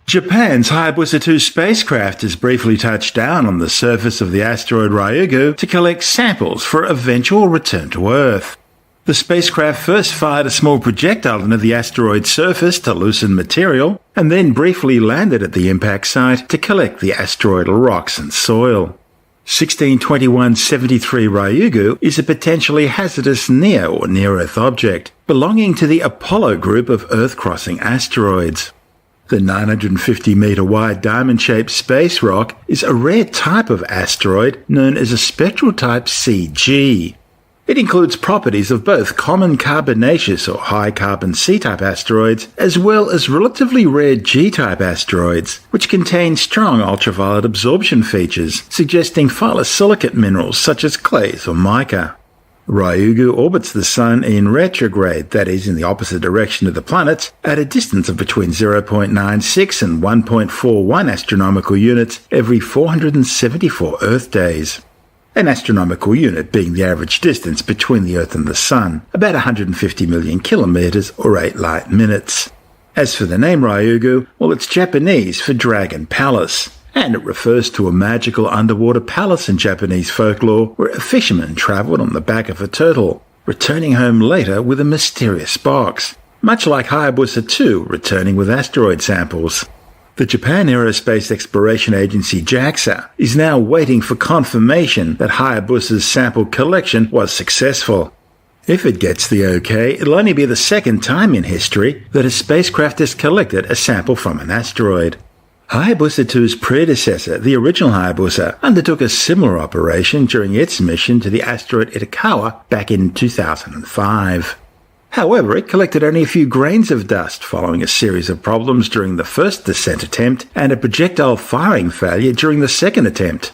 Japan's Hayabusa 2 spacecraft has briefly touched down on the surface of the asteroid Ryugu to collect samples for eventual return to Earth. The spacecraft first fired a small projectile into the asteroid's surface to loosen material, and then briefly landed at the impact site to collect the asteroidal rocks and soil. 162173 Ryugu is a potentially hazardous near or near-Earth object belonging to the Apollo group of Earth-crossing asteroids. The 950-metre-wide diamond-shaped space rock is a rare type of asteroid known as a spectral type CG. It includes properties of both common carbonaceous or high-carbon C-type asteroids, as well as relatively rare G-type asteroids, which contain strong ultraviolet absorption features, suggesting phyllosilicate minerals such as clays or mica. Ryugu orbits the Sun in retrograde, that is, in the opposite direction of the planets, at a distance of between 0.96 and 1.41 astronomical units every 474 Earth days. An astronomical unit being the average distance between the Earth and the Sun, about 150 million kilometres or 8 light minutes. As for the name Ryugu, well, it's Japanese for Dragon Palace, and it refers to a magical underwater palace in Japanese folklore where a fisherman travelled on the back of a turtle, returning home later with a mysterious box, much like Hayabusa 2 returning with asteroid samples. The Japan Aerospace Exploration Agency JAXA is now waiting for confirmation that Hayabusa's sample collection was successful. If it gets the okay, it'll only be the second time in history that a spacecraft has collected a sample from an asteroid. Hayabusa 2's predecessor, the original Hayabusa, undertook a similar operation during its mission to the asteroid Itokawa back in 2005. However, it collected only a few grains of dust following a series of problems during the first descent attempt and a projectile firing failure during the second attempt.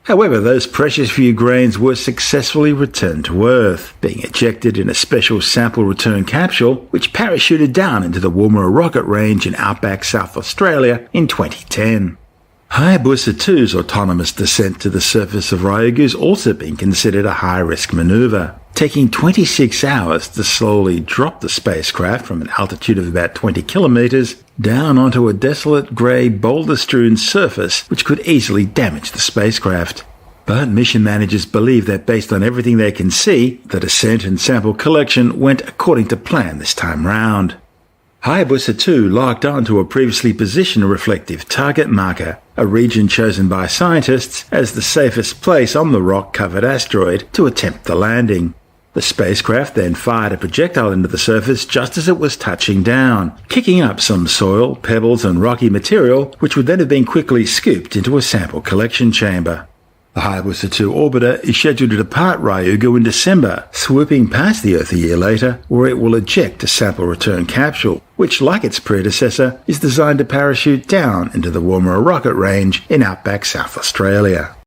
However, those precious few grains were successfully returned to Earth, being ejected in a special sample return capsule which parachuted down into the Woomera rocket range in outback South Australia in 2010. Hayabusa 2's autonomous descent to the surface of Ryugu is also being considered a high-risk manoeuvre, taking 26 hours to slowly drop the spacecraft from an altitude of about 20 kilometres down onto a desolate grey boulder-strewn surface which could easily damage the spacecraft. But mission managers believe that based on everything they can see, the descent and sample collection went according to plan this time round. Hayabusa 2 locked onto a previously positioned reflective target marker, a region chosen by scientists as the safest place on the rock-covered asteroid to attempt the landing. The spacecraft then fired a projectile into the surface just as it was touching down, kicking up some soil, pebbles and rocky material which would then have been quickly scooped into a sample collection chamber. The Hayabusa 2 orbiter is scheduled to depart Ryugu in December, swooping past the Earth a year later, where it will eject a sample return capsule, which, like its predecessor, is designed to parachute down into the Woomera rocket range in outback South Australia.